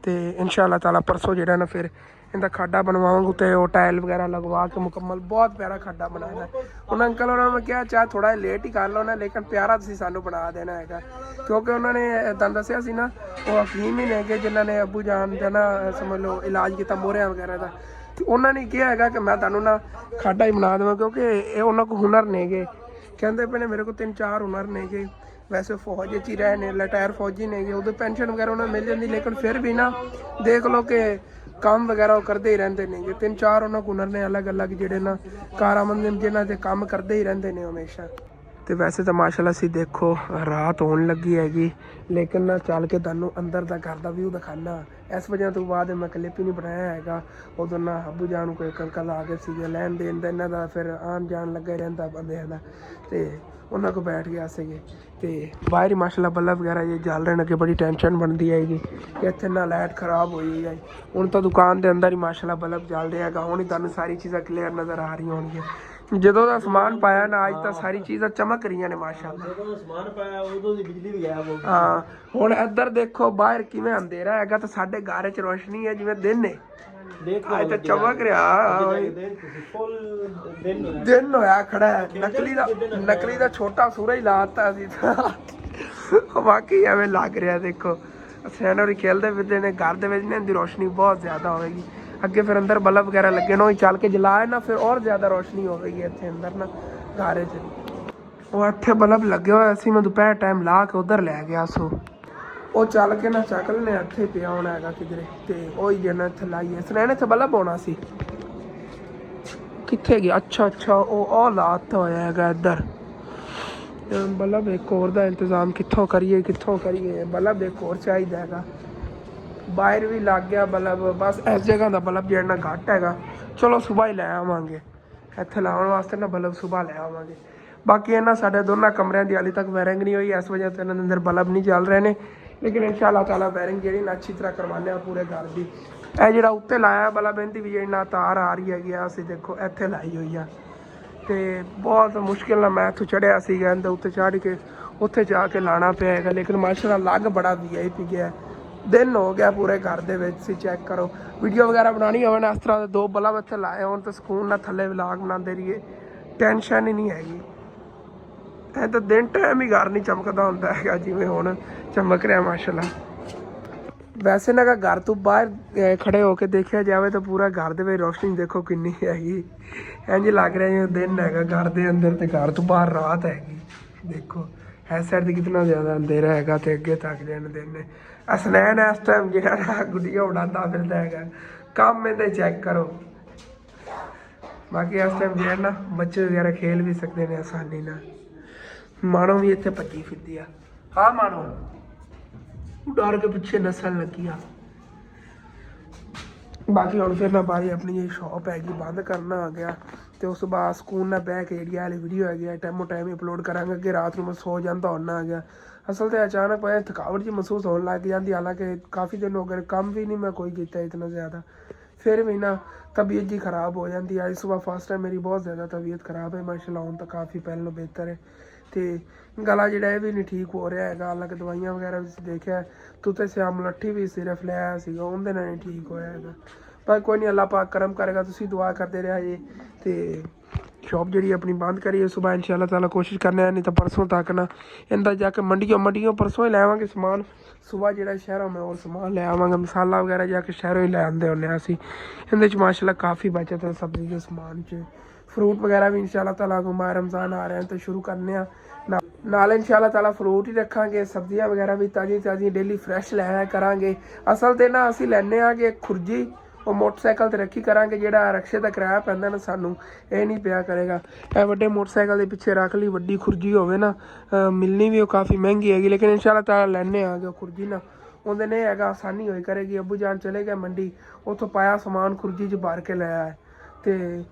Speaker 1: तो इंशाअल्लाह ताला परसों जिहड़ा ना फिर ਇਹਦਾ ਖਾਡਾ ਬਣਵਾਵਾਂਗੇ ਉੱਤੇ ਉਹ ਟਾਇਲ ਵਗੈਰਾ ਲਗਵਾ ਕੇ ਮੁਕੰਮਲ ਬਹੁਤ ਪਿਆਰਾ ਖਾਡਾ ਬਣਾਉਣਾ ਹੈ। ਹੁਣ ਅੰਕਲ ਉਹਨਾਂ ਨੂੰ ਕਿਹਾ ਚਾਹ ਥੋੜਾ ਲੇਟ ਹੀ ਕਰ ਲਓ ਨਾ, ਲੇਕਿਨ ਪਿਆਰਾ ਤੁਸੀਂ ਸਾਨੂੰ ਬਣਾ ਦੇਣਾ ਹੈਗਾ, ਕਿਉਂਕਿ ਉਹਨਾਂ ਨੇ ਤੁਹਾਨੂੰ ਦੱਸਿਆ ਸੀ ਨਾ ਉਹ ਹਕੀਮ ਹੀ ਨੇ ਕਿ ਜਿਨ੍ਹਾਂ ਨੇ ਅੱਬੂ ਜਾਨ ਦਾ ਨਾ ਸਮਝ ਲਓ ਇਲਾਜ ਕੀਤਾ ਮੋਹਰਿਆਂ ਵਗੈਰਾ ਦਾ, ਤੇ ਉਹਨਾਂ ਨੇ ਕਿਹਾ ਹੈਗਾ ਕਿ ਮੈਂ ਤੁਹਾਨੂੰ ਨਾ ਖਾਡਾ ਹੀ ਬਣਾ ਦੇਵਾਂ, ਕਿਉਂਕਿ ਇਹ ਉਹਨਾਂ ਕੋਲ ਹੁਨਰ ਨੇਗੇ। ਕਹਿੰਦੇ ਪਏ ਨੇ ਮੇਰੇ ਕੋਲ 3-4 ਹੁਨਰ ਨੇਗੇ, ਵੈਸੇ ਫੌਜ 'ਚ ਹੀ ਰਹੇ ਨੇ, ਰਿਟਾਇਰ ਫੌਜੀ ਨੇਗੇ, ਉਦੋਂ ਪੈਨਸ਼ਨ ਵਗੈਰਾ ਉਹਨਾਂ ਨੂੰ ਮਿਲ ਜਾਂਦੀ, ਲੇਕਿਨ ਫਿਰ ਵੀ ਨਾ ਦੇਖ ਲਓ ਕਿ ਕੰਮ ਵਗੈਰਾ ਉਹ ਕਰਦੇ ਹੀ ਰਹਿੰਦੇ ਨੇਗੇ। 3-4 ਉਹਨਾਂ ਕੋਲ ਹੁਨਰ ਨੇ ਅਲੱਗ ਅਲੱਗ ਜਿਹੜੇ ਨਾ ਕਾਰਾਮੰਦ ਜਿਹਨਾਂ 'ਤੇ ਕੰਮ ਕਰਦੇ ਹੀ ਰਹਿੰਦੇ ਨੇ ਹਮੇਸ਼ਾ। ਤੇ ਵੈਸੇ ਤਾਂ ਮਾਸ਼ਾਅੱਲਾ ਸੀ ਦੇਖੋ ਰਾਤ ਹੋਣ ਲੱਗੀ ਹੈਗੀ, ਲੇਕਿਨ ਨਾ ਚੱਲ ਕੇ ਤੁਹਾਨੂੰ ਅੰਦਰ ਦਾ ਘਰ ਦਾ ਵਿਊ ਦਿਖਾਣਾ। ਇਸ ਵਜ੍ਹਾ ਤੋਂ ਬਾਅਦ ਮੈਂ ਕਲਿੱਪ ਹੀ ਨਹੀਂ ਬਣਾਇਆ ਹੈਗਾ। ਉਦੋਂ ਨਾ ਅੱਬੂ ਜਾਨ ਨੂੰ ਕੋਈ ਅੰਕਲ ਆ ਗਏ ਸੀਗੇ ਲੈਣ ਦੇਣ ਦਾ, ਇਹਨਾਂ ਦਾ ਫਿਰ ਆਉਣ ਜਾਣ ਲੱਗਾ ਰਹਿੰਦਾ ਬੰਦਿਆਂ ਦਾ, ਤੇ ਉਹਨਾਂ ਕੋਲ ਬੈਠ ਗਿਆ ਸੀਗੇ। ਤੇ ਬਾਹਰ ਹੀ ਮਾਸ਼ਾਅੱਲਾ ਬੱਲਬ ਵਗੈਰਾ ਜੇ ਜਲ ਰਹੇ ਨੇ ਕਿ ਬੜੀ ਟੈਨਸ਼ਨ ਬਣਦੀ ਹੈਗੀ ਕਿ ਇੱਥੇ ਨਾ ਲਾਈਟ ਖਰਾਬ ਹੋਈ ਹੈ। ਹੁਣ ਤਾਂ ਦੁਕਾਨ ਦੇ ਅੰਦਰ ਹੀ ਮਾਸ਼ਾਅੱਲਾ ਬੱਲਬ ਜਲ ਰਿਹਾ ਹੈਗਾ, ਹੁਣ ਹੀ ਤੁਹਾਨੂੰ ਸਾਰੀ ਚੀਜ਼ਾਂ ਕਲੀਅਰ ਨਜ਼ਰ ਆ ਰਹੀਆਂ ਹੋਣਗੀਆਂ। ਜਦੋਂ ਦਾ ਸਮਾਨ ਪਾਇਆ ਨਾ ਅੱਜ ਤਾਂ ਸਾਰੀ ਚੀਜ਼ਾਂ ਚਮਕ ਰਹੀਆਂ ਨੇ ਮਾਸ਼ਾਅੱਲਾ।
Speaker 2: ਜਦੋਂ ਸਮਾਨ ਪਾਇਆ ਉਦੋਂ ਦੀ ਬਿਜਲੀ ਵੀ ਗਾਇਬ ਹੋ ਗਈ।
Speaker 1: ਹਾਂ ਹੁਣ ਇੱਧਰ ਦੇਖੋ ਬਾਹਰ ਕਿਵੇਂ ਅੰਧੇਰਾ ਹੈਗਾ, ਤਾਂ ਸਾਡੇ ਘਰ 'ਚ ਰੋਸ਼ਨੀ ਹੈ ਜਿਵੇਂ ਦਿਨ ਹੈ।
Speaker 2: ਦੇਖੋ
Speaker 1: ਅੱਜ ਤਾਂ ਚਮਕ ਰਿਹਾ,
Speaker 2: ਫੁੱਲ
Speaker 1: ਦਿਨ ਹੋਇਆ ਖੜਾ ਹੈ। ਨਕਲੀ ਦਾ ਛੋਟਾ ਸੂਰਜ ਲਾਤਾ ਸੀ ਤਾਂ ਬਾਕੀ ਐਵੇਂ ਲੱਗ ਰਿਹਾ। ਦੇਖੋ ਸੈਨਰੀ ਖੇਲਦੇ ਫਿਰਦੇ ਨੇ ਘਰ ਦੇ ਵਿੱਚ, ਇਹਨਾਂ ਦੀ ਰੋਸ਼ਨੀ ਬਹੁਤ ਜ਼ਿਆਦਾ ਹੋਵੇਗੀ। ਅੱਗੇ ਫਿਰ ਅੰਦਰ ਬਲਬ ਵਗੈਰਾ ਲੱਗੇ ਨੇ, ਉਹ ਚੱਲ ਕੇ ਜਲਾਏ ਨਾ ਫਿਰ ਔਰ ਜ਼ਿਆਦਾ ਰੋਸ਼ਨੀ ਹੋਵੇਗੀ ਇੱਥੇ ਅੰਦਰ ਨਾ ਘਰ 'ਚ। ਉਹ ਇੱਥੇ ਬਲਬ ਲੱਗੇ ਹੋਏ ਸੀ, ਮੈਂ ਦੁਪਹਿਰ ਟਾਈਮ ਲਾ ਕੇ ਉਧਰ ਲੈ ਗਿਆ ਸੋ ਉਹ ਚੱਲ ਕੇ ਨਾ ਚੱਕ ਲੈਣੇ ਇੱਥੇ ਪਿਆ ਹੋਣਾ ਹੈਗਾ ਕਿਧਰੇ, ਤੇ ਉਹੀ ਜਿਹਨਾਂ ਇੱਥੇ ਲਾਈਏ ਸਨੈਣੇ ਇੱਥੇ ਬਲਬ ਹੋਣਾ ਸੀ। ਕਿੱਥੇ ਗਿਆ? ਅੱਛਾ ਉਹ ਲਾਤਾ ਹੋਇਆ ਹੈਗਾ ਇੱਧਰ ਬਲਬ। ਇੱਕ ਹੋਰ ਦਾ ਇੰਤਜ਼ਾਮ ਕਿੱਥੋਂ ਕਰੀਏ ਬਲਬ ਇੱਕ ਹੋਰ ਚਾਹੀਦਾ ਹੈਗਾ। ਬਾਹਰ ਵੀ ਲੱਗ ਗਿਆ ਬਲਬ, ਬਸ ਇਸ ਜਗ੍ਹਾ ਦਾ ਬਲਬ ਜਿਹੜਾ ਘੱਟ ਹੈਗਾ। ਚਲੋ ਸੁਬਾਹ ਹੀ ਲੈ ਆਵਾਂਗੇ, ਇੱਥੇ ਲਾਉਣ ਵਾਸਤੇ ਨਾ ਬਲਬ ਸੁਬਾਹ ਲੈ ਆਵਾਂਗੇ। ਬਾਕੀ ਇਹਨਾਂ ਸਾਡੇ ਦੋਨਾਂ ਕਮਰਿਆਂ ਦੀ ਹਾਲੇ ਤੱਕ ਵਾਇਰਿੰਗ ਨਹੀਂ ਹੋਈ, ਇਸ ਵਜ੍ਹਾ ਤੋਂ ਇਹਨਾਂ ਦੇ ਅੰਦਰ ਬਲਬ ਨਹੀਂ ਚੱਲ ਰਹੇ ਨੇ, ਲੇਕਿਨ ਇਨਸ਼ਾਅੱਲਾ ਤਾਲਾ ਵਾਇਰਿੰਗ ਜਿਹੜੀ ਨਾ ਅੱਛੀ ਤਰ੍ਹਾਂ ਕਰਵਾਉਂਦੇ ਹਾਂ ਪੂਰੇ ਘਰ ਦੀ। ਇਹ ਜਿਹੜਾ ਉੱਤੇ ਲਾਇਆ ਬਲਬ ਇਹਦੀ ਵੀ ਜਿਹੜੀ ਨਾ ਤਾਰ ਆ ਰਹੀ ਹੈਗੀ ਆ, ਅਸੀਂ ਦੇਖੋ ਇੱਥੇ ਲਾਈ ਹੋਈ ਆ, ਤੇ ਬਹੁਤ ਮੁਸ਼ਕਿਲ ਨਾਲ ਮੈਂ ਇੱਥੋਂ ਚੜ੍ਹਿਆ ਸੀਗਾ, ਇਹਦੇ ਉੱਤੇ ਚੜ੍ਹ ਕੇ ਉੱਥੇ ਜਾ ਕੇ ਲਾਣਾ ਪਿਆ ਹੈਗਾ। ਲੇਕਿਨ ਮਾਸ਼ਾਅੱਲਾ ਲੱਗ ਬੜਾ VIP ਗਿਆ, ਦਿਨ ਹੋ ਗਿਆ ਪੂਰੇ ਘਰ ਦੇ ਵਿੱਚ। ਤੁਸੀਂ ਚੈੱਕ ਕਰੋ, ਵੀਡੀਓ ਵਗੈਰਾ ਬਣਾਉਣੀ ਹੋਵੇ ਨਾ ਇਸ ਤਰ੍ਹਾਂ ਦੇ 2 ਬਲਬ ਇੱਥੇ ਲਾਏ ਹੋਣ ਤਾਂ ਸਕੂਨ ਨਾਲ ਥੱਲੇ ਵਲਾਗ ਬਣਾਉਂਦੇ ਰਹੀਏ, ਟੈਨਸ਼ਨ ਹੀ ਨਹੀਂ ਹੈਗੀ। ਇਹ ਤਾਂ ਦਿਨ ਟਾਈਮ ਹੀ ਘਰ ਨਹੀਂ ਚਮਕਦਾ ਹੁੰਦਾ ਹੈਗਾ ਜਿਵੇਂ ਹੁਣ ਚਮਕ ਰਿਹਾ ਮਾਸ਼ਾਅੱਲਾ। ਵੈਸੇ ਨਾ ਘਰ ਤੋਂ ਬਾਹਰ ਖੜੇ ਹੋ ਕੇ ਦੇਖਿਆ ਜਾਵੇ ਤਾਂ ਪੂਰਾ ਘਰ ਦੇ ਵਿੱਚ ਰੋਸ਼ਨੀ ਦੇਖੋ ਕਿੰਨੀ ਹੈਗੀ, ਇੰਝ ਲੱਗ ਰਿਹਾ ਜਿਵੇਂ ਦਿਨ ਹੈਗਾ ਘਰ ਦੇ ਅੰਦਰ ਤੇ ਘਰ ਤੋਂ ਬਾਹਰ ਰਾਤ ਹੈਗੀ। ਦੇਖੋ ਇਸ ਸਾਈਡ ਤੇ ਕਿੰਨਾ ਜ਼ਿਆਦਾ ਅੰਧੇਰਾ ਹੈਗਾ ਤੇ ਅੱਗੇ ਤੱਕ ਜਾਣ ਦਿਨ ਨੇ। ਅਸਨੈਨ ਇਸ ਟਾਈਮ ਜਿਹੜਾ ਨਾ ਗੁੱਡੀਆਂ ਉਡਾਉਂਦਾ ਫਿਰਦਾ ਹੈਗਾ, ਕੰਮ ਇਹਦੇ ਚੈੱਕ ਕਰੋ। ਬਾਕੀ ਇਸ ਟਾਈਮ ਜਿਹੜਾ ਨਾ ਬੱਚੇ ਵਗੈਰਾ ਖੇਲ ਵੀ ਸਕਦੇ ਨੇ ਆਸਾਨੀ ਨਾਲ। ਮਾਣੋ ਵੀ ਇੱਥੇ ਭੱਜੀ ਫਿਰਦੀ ਆ, ਹਾਂ ਮਾਣੋ ਡਰ ਕੇ ਪਿੱਛੇ ਨਸਲ ਲੱਗੀ ਆ। ਬਾਕੀ ਹੁਣ ਫਿਰ ਨਾ ਬਾਰੀ ਆਪਣੀ ਜਿਹੜੀ ਸ਼ੌਪ ਹੈਗੀ ਬੰਦ ਕਰਨਾ ਆ ਗਿਆ, ਤੇ ਉਸ ਤੋਂ ਬਾਅਦ ਸਕੂਨ ਨਾਲ ਬਹਿ ਕੇ ਜਿਹੜੀ ਵਾਲੀ ਵੀਡੀਓ ਹੈਗੀ ਆ ਟਾਈਮੋ ਟਾਈਮ ਹੀ ਅਪਲੋਡ ਕਰਾਂਗੇ। ਅੱਗੇ ਰਾਤ ਨੂੰ ਮੈਂ ਸੋ ਜਾਂਦਾ ਹੁੰਨਾ ਆ ਗਿਆ। ਅਸਲ ਤੇ ਅਚਾਨਕ ਪਏ ਥਕਾਵਟ ਜਿਹੀ ਮਹਿਸੂਸ ਹੋਣ ਲੱਗ ਜਾਂਦੀ, ਹਾਲਾਂਕਿ ਕਾਫੀ ਦਿਨ ਹੋ ਗਏ ਕੰਮ ਵੀ ਨਹੀਂ ਮੈਂ ਕੋਈ ਕੀਤਾ ਇਤਨਾ ਜ਼ਿਆਦਾ, ਫਿਰ ਵੀ ਨਾ ਤਬੀਅਤ ਜੀ ਖਰਾਬ ਹੋ ਜਾਂਦੀ ਹੈ। ਅੱਜ ਸੁਬਾਹ ਫਸਟ ਟਾਈਮ ਮੇਰੀ ਬਹੁਤ ਜ਼ਿਆਦਾ ਤਬੀਅਤ ਖਰਾਬ ਹੈ, ਮਾਸ਼ਾਅੱਲਾ ਹੁਣ ਤਾਂ ਕਾਫੀ ਪਹਿਲਾਂ ਬਿਹਤਰ ਹੈ। ਤੇ ਗਲਾ ਜਿਹੜਾ ਇਹ ਵੀ ਨਹੀਂ ਠੀਕ ਹੋ ਰਿਹਾ ਹੈਗਾ, ਹਾਲਾਂਕਿ ਦਵਾਈਆਂ ਵਗੈਰਾ ਵੀ ਦੇਖਿਆ ਤੂੰ ਸਿਆਮ ਲੱਠੀ ਵੀ ਸਿਰਫ ਲੈ ਆਇਆ ਸੀਗਾ, ਉਹਦੇ ਨਾਲ ਨਹੀਂ ਠੀਕ ਹੋਇਆ ਹੈਗਾ। ਪਰ ਕੋਈ ਨਹੀਂ, ਅੱਲਾ ਪਾਕ ਕਰਮ ਕਰੇਗਾ। ਤੁਸੀਂ ਦੁਆ ਕਰਦੇ ਰਿਹਾ ਜੀ। ਤੇ ਸ਼ੌਪ ਜਿਹੜੀ ਆਪਣੀ ਬੰਦ ਕਰੀਏ ਸੁਬਾਹ ਇਨਸ਼ਾਅੱਲਾ ਤਾਲਾ ਕੋਸ਼ਿਸ਼ ਕਰਨੇ ਆ, ਨਹੀਂ ਤਾਂ ਪਰਸੋਂ ਤੱਕ ਨਾ ਇਹਦਾ ਜਾ ਕੇ ਮੰਡੀਆਂ ਪਰਸੋਂ ਹੀ ਲੈ ਆਵਾਂਗੇ ਸਮਾਨ। ਸੁਬਾਹ ਜਿਹੜਾ ਸ਼ਹਿਰੋਂ ਮੈਂ ਹੋਰ ਸਮਾਨ ਲੈ ਆਵਾਂਗਾ, ਮਸਾਲਾ ਵਗੈਰਾ ਜਾ ਕੇ ਸ਼ਹਿਰੋਂ ਹੀ ਲੈ ਆਉਂਦੇ ਹੁੰਦੇ ਹਾਂ ਅਸੀਂ। ਇਹਦੇ 'ਚ ਮਾਸ਼ਾਅੱਲਾ ਕਾਫੀ ਬਚਤ ਹੈ ਸਬਜ਼ੀ ਦੇ ਸਮਾਨ 'ਚ। ਫਰੂਟ ਵਗੈਰਾ ਵੀ ਇਨਸ਼ਾਅੱਲਾ ਤਾਲਾ ਮਾਹ ਰਮਜ਼ਾਨ ਆ ਰਹੇ ਤਾਂ ਸ਼ੁਰੂ ਕਰਨੇ ਆ ਨਾਲ ਇਨਸ਼ਾਅੱਲਾ ਤਾਲਾ ਫਰੂਟ ਹੀ ਰੱਖਾਂਗੇ। ਸਬਜ਼ੀਆਂ ਵਗੈਰਾ ਵੀ ਤਾਜ਼ੀ ਡੇਲੀ ਫਰੈਸ਼ ਲੈ ਆਇਆ ਕਰਾਂਗੇ। ਅਸਲ ਤੇ ਨਾ ਅਸੀਂ ਲੈਂਦੇ ਹਾਂ ਕਿ ਖੁਰਜੀ ਉਹ ਮੋਟਰਸਾਈਕਲ ਤੇ ਰੱਖੀ ਕਰਾਂਗੇ, ਜਿਹੜਾ ਰਕਸ਼ੇ ਦਾ ਕਿਰਾਇਆ ਪੈਂਦਾ ਨਾ ਸਾਨੂੰ ਇਹ ਨਹੀਂ ਪਿਆ ਕਰੇਗਾ। ਇਹ ਵੱਡੇ ਮੋਟਰਸਾਈਕਲ ਦੇ ਪਿੱਛੇ ਰੱਖ ਲਈ ਵੱਡੀ ਖੁਰਜੀ ਹੋਵੇ ਨਾ, ਮਿਲਣੀ ਵੀ ਉਹ ਕਾਫੀ ਮਹਿੰਗੀ ਹੈਗੀ, ਲੇਕਿਨ ਇਨਸ਼ਾਅੱਲਾ ਤਾਲਾ ਲੈਣੇ ਆ ਕਿ ਉਹ ਖੁਰਜੀ ਨਾ ਉਹਦੇ ਨੇ ਹੈਗਾ ਆਸਾਨੀ ਹੋਈ ਕਰੇਗੀ। ਅੱਬੂ ਜਾਨ ਚਲੇ ਗਏ ਮੰਡੀ, ਉੱਥੋਂ ਪਾਇਆ ਸਮਾਨ ਖੁਰਜੀ 'ਚ ਭਰ ਕੇ ਲੈ ਆਏ। ਤੇ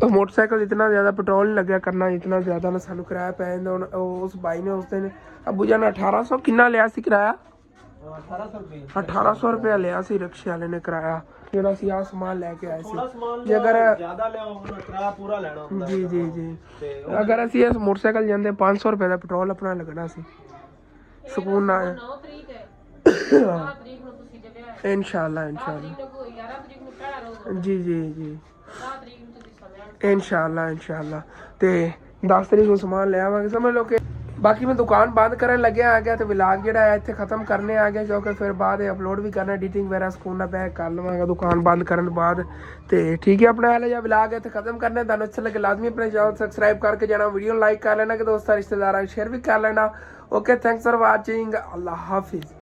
Speaker 1: ਮੋਟਰਸਾਈਕਲ ਇਤਨਾ ਜ਼ਿਆਦਾ ਪੈਟਰੋਲ ਨਹੀਂ ਲੱਗਿਆ ਕਰਨਾ, ਇਤਨਾ ਜ਼ਿਆਦਾ ਨਾ ਸਾਨੂੰ ਕਿਰਾਇਆ ਪੈ ਜਾਂਦਾ। ਹੁਣ ਉਸ ਬਾਈ ਨੇ ਉਸ ਦਿਨ ਅੱਬੂ ਜਾਨ 1800 ਕਿੰਨਾ ਲਿਆ ਸੀ ਕਿਰਾਇਆ? 1800 ਰੁਪਇਆ ਲਿਆ ਸੀ ਰਿਕਸ਼ੇ ਵਾਲੇ ਨੇ ਕਿਰਾਇਆ, ਜਿਹੜਾ ਅਸੀਂ ਆਹ ਸਮਾਨ ਲੈ ਕੇ ਆਏ ਸੀ। ਜੇ ਅਗਰ
Speaker 2: ਜ਼ਿਆਦਾ ਲਿਆ ਹੋਣਾ ਕਿਰਾਇਆ ਪੂਰਾ ਲੈਣਾ ਹੁੰਦਾ।
Speaker 1: ਜੀ ਅਗਰ ਅਸੀਂ ਇਸ ਮੋਟਰਸਾਈਕਲ ਜਾਂਦੇ 500 ਰੁਪਏ ਦਾ ਪੈਟਰੋਲ ਆਪਣਾ ਲੱਗਣਾ ਸੀ ਸਕੂਨ ਨਾਲ। ਇਨਸ਼ਾਅੱਲਾ ਜੀ ਜੀ ਜੀ ਇਨਸ਼ਾਅੱਲਾ ਤੇ 10 ਤਰੀਕ ਨੂੰ ਸਮਾਨ ਲੈ ਆਵਾਂਗੇ ਸਮਝ ਲਓ ਕਿ ਬਾਕੀ ਮੈਂ ਦੁਕਾਨ ਬੰਦ ਕਰਨ ਲੱਗਿਆ ਆ ਗਿਆ ਤੇ ਵਲੌਗ ਜਿਹੜਾ ਹੈ ਇੱਥੇ ਖਤਮ ਕਰਨੇ ਆ ਗਿਆ ਕਿਉਂਕਿ ਫਿਰ ਬਾਅਦ ਅਪਲੋਡ ਵੀ ਕਰਨਾ ਐਡੀਟਿੰਗ ਵਗੈਰਾ ਸਕੂਨ ਨਾਲ ਬੈਕ ਕਰ ਲਵਾਂਗਾ ਦੁਕਾਨ ਬੰਦ ਕਰਨ ਤੋਂ ਬਾਅਦ ਤੇ ਠੀਕ ਹੈ ਆਪਣਾ ਹਾਲੇ ਜਿਹਾ ਵਲੌਗ ਇੱਥੇ ਖਤਮ ਕਰਨਾ ਤੁਹਾਨੂੰ ਅੱਛਾ ਲੱਗੇ ਲਾਜ਼ਮੀ ਆਪਣੇ ਚੈਨਲ ਸਬਸਕ੍ਰਾਈਬ ਕਰਕੇ ਜਾਣਾ ਵੀਡੀਓ ਲਾਈਕ ਕਰ ਲੈਣਾ ਕਿ ਦੋਸਤਾਂ ਰਿਸ਼ਤੇਦਾਰਾਂ ਨੂੰ ਸ਼ੇਅਰ ਵੀ ਕਰ ਲੈਣਾ okay thanks for watching Allah Hafiz